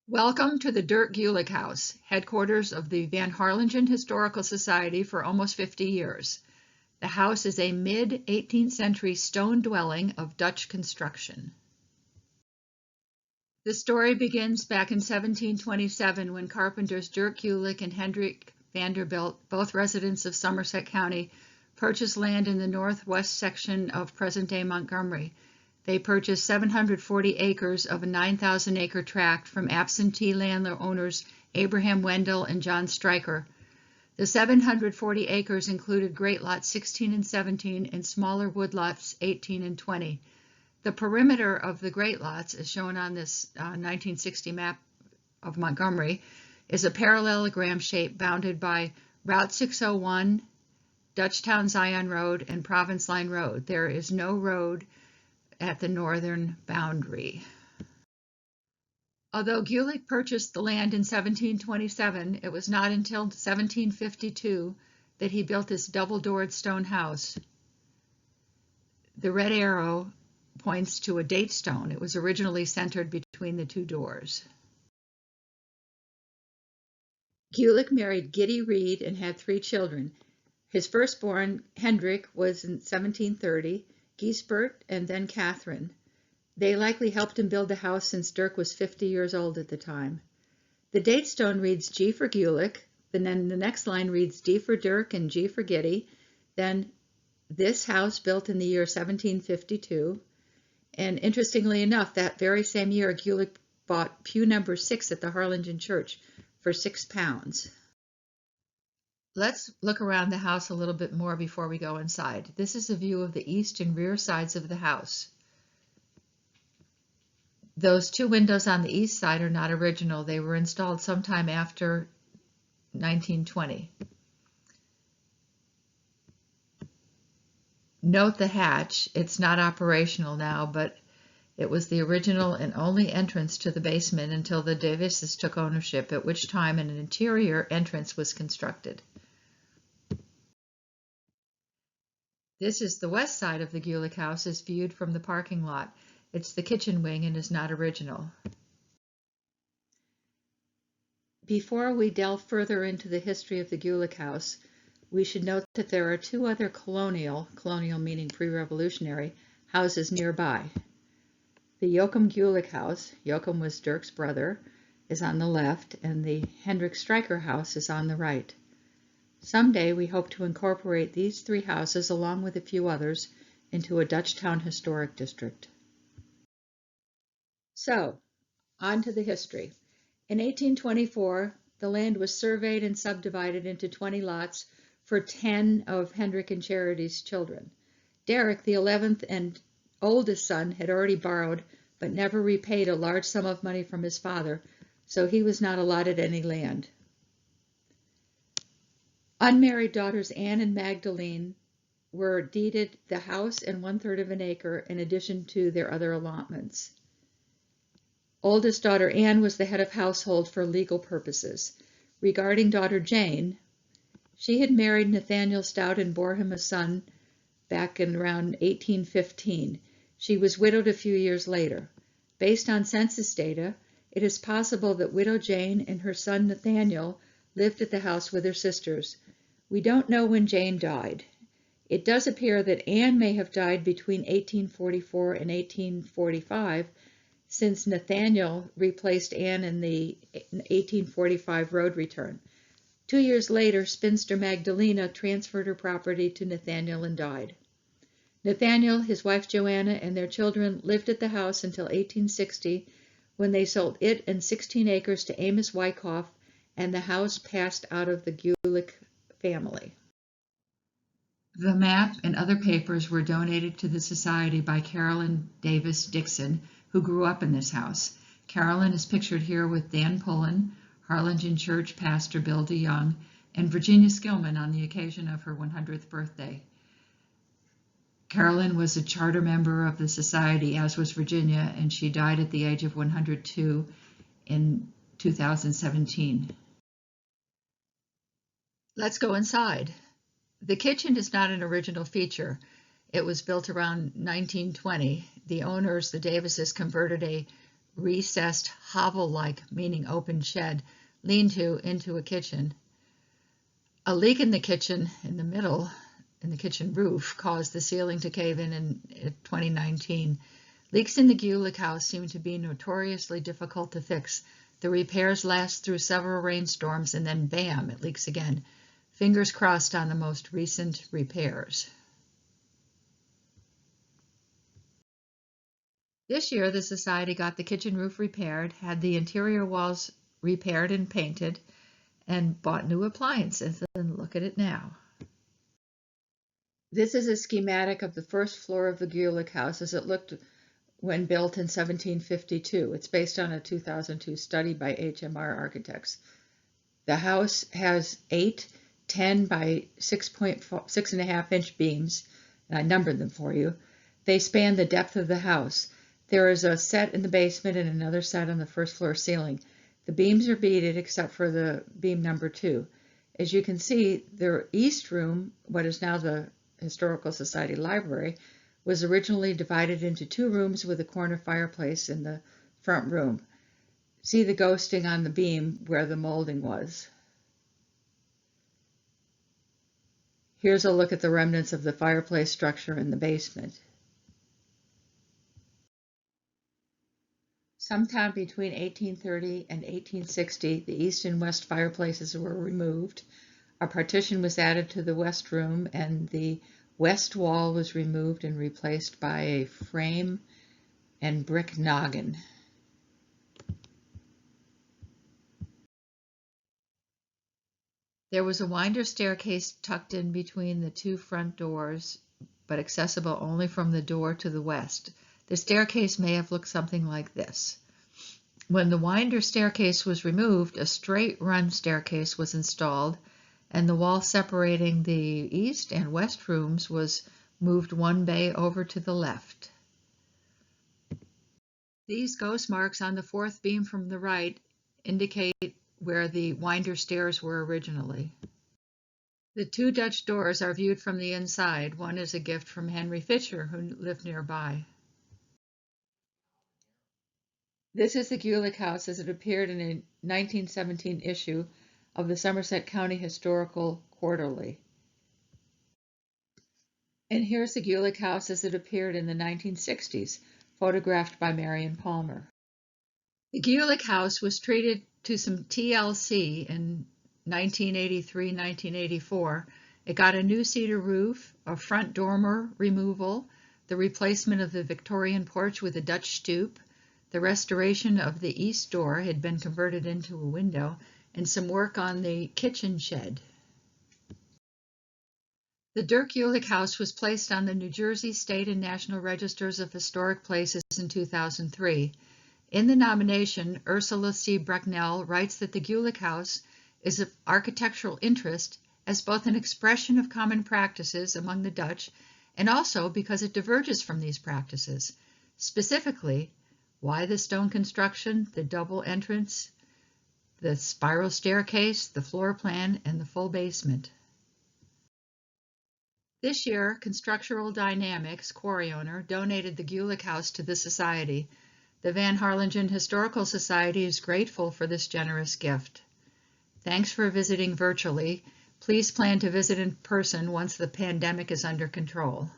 Welcome to the Dirck Gulick House, headquarters of the Van Harlingen Historical Society for almost 50 years. The house is a mid-18th century stone dwelling of Dutch construction. The story begins back in 1727 when carpenters Dirck Gulick and Hendrik Vanderbilt, both residents of Somerset County, purchased land in the northwest section of present-day Montgomery. They purchased 740 acres of a 9,000-acre tract from absentee landowners Abraham Wendell and John Stryker. The 740 acres included Great Lots 16 and 17 and smaller woodlots 18 and 20. The perimeter of the Great Lots, as shown on this 1960 map of Montgomery, is a parallelogram shape bounded by Route 601, Dutchtown Zion Road, and Province Line Road. There is no road at the northern boundary. Although Gulick purchased the land in 1727, it was not until 1752 that he built this double-doored stone house. The red arrow points to a date stone. It was originally centered between the two doors. Gulick married Gitty Reed and had 3 children. His firstborn, Hendrik, was in 1730, Giesbert, and then Catherine. They likely helped him build the house since Dirck was 50 years old at the time. The date stone reads G for Gulick, and then the next line reads D for Dirck and G for Gitty. Then this house built in the year 1752. And interestingly enough, that very same year, Gulick bought pew number 6 at the Harlingen Church for £6. Let's look around the house a little bit more before we go inside. This is a view of the east and rear sides of the house. Those 2 windows on the east side are not original. They were installed sometime after 1920. Note the hatch. It's not operational now, but it was the original and only entrance to the basement until the Davises took ownership, at which time an interior entrance was constructed. This is the west side of the Gulick house as viewed from the parking lot. It's the kitchen wing and is not original. Before we delve further into the history of the Gulick house, we should note that there are 2 other colonial meaning pre-revolutionary, houses nearby. The Joachim Gulick house, Joachim was Dirck's brother, is on the left, and the Hendrik Stryker house is on the right. Someday we hope to incorporate these 3 houses along with a few others into a Dutchtown historic district. So, on to the history. In 1824, the land was surveyed and subdivided into 20 lots for 10 of Hendrik and Charity's children. Dirck, the 11th and oldest son, had already borrowed but never repaid a large sum of money from his father, so he was not allotted any land. Unmarried daughters Anne and Magdalene were deeded the house and 1/3 of an acre in addition to their other allotments. Oldest daughter Anne was the head of household for legal purposes. Regarding daughter Jane, she had married Nathaniel Stout and bore him a son back in around 1815. She was widowed a few years later. Based on census data, it is possible that widow Jane and her son Nathaniel lived at the house with her sisters. We don't know when Jane died. It does appear that Anne may have died between 1844 and 1845, since Nathaniel replaced Anne in the 1845 road return. 2 years later, spinster Magdalena transferred her property to Nathaniel and died. Nathaniel, his wife Joanna, and their children lived at the house until 1860, when they sold it and 16 acres to Amos Wyckoff, and the house passed out of the Gulick family. The map and other papers were donated to the Society by Carolyn Davis Dixon, who grew up in this house. Carolyn is pictured here with Dan Pullen, Harlingen Church pastor Bill DeYoung, and Virginia Skillman on the occasion of her 100th birthday. Carolyn was a charter member of the Society, as was Virginia, and she died at the age of 102 in 2017. Let's go inside. The kitchen is not an original feature. It was built around 1920. The owners, the Davises, converted a recessed hovel-like, meaning open shed, lean-to into a kitchen. A leak in the kitchen in the middle, in the kitchen roof, caused the ceiling to cave in 2019. Leaks in the Gulick house seem to be notoriously difficult to fix. The repairs last through several rainstorms and then bam, it leaks again. Fingers crossed on the most recent repairs. This year, the Society got the kitchen roof repaired, had the interior walls repaired and painted, and bought new appliances. And look at it now. This is a schematic of the first floor of the Gulick house as it looked when built in 1752. It's based on a 2002 study by HMR Architects. The house has 8 10 by 6.5 inch beams, and I numbered them for you. They span the depth of the house. There is a set in the basement and another set on the first floor ceiling. The beams are beaded except for the beam number 2. As you can see, the east room, what is now the Historical Society Library, was originally divided into 2 rooms with a corner fireplace in the front room. See the ghosting on the beam where the molding was. Here's a look at the remnants of the fireplace structure in the basement. Sometime between 1830 and 1860, the east and west fireplaces were removed. A partition was added to the west room, and the west wall was removed and replaced by a frame and brick noggin. There was a winder staircase tucked in between the 2 front doors, but accessible only from the door to the west. The staircase may have looked something like this. When the winder staircase was removed, a straight run staircase was installed, and the wall separating the east and west rooms was moved 1 bay over to the left. These ghost marks on the 4th beam from the right indicate where the winder stairs were originally. The 2 Dutch doors are viewed from the inside. One is a gift from Henry Fisher, who lived nearby. This is the Gulick house as it appeared in a 1917 issue of the Somerset County Historical Quarterly. And here's the Gulick house as it appeared in the 1960s, photographed by Marion Palmer. The Gulick house was treated to some TLC in 1983-1984. It got a new cedar roof, a front dormer removal, the replacement of the Victorian porch with a Dutch stoop, the restoration of the east door had been converted into a window, and some work on the kitchen shed. The Dirck Gulick house was placed on the New Jersey State and National Registers of Historic Places in 2003. In the nomination, Ursula C. Brecknell writes that the Gulick house is of architectural interest as both an expression of common practices among the Dutch and also because it diverges from these practices. Specifically, why the stone construction, the double entrance, the spiral staircase, the floor plan, and the full basement. This year, Constructural Dynamics, quarry owner, donated the Gulick house to the Society. The Van Harlingen Historical Society is grateful for this generous gift. Thanks for visiting virtually. Please plan to visit in person once the pandemic is under control.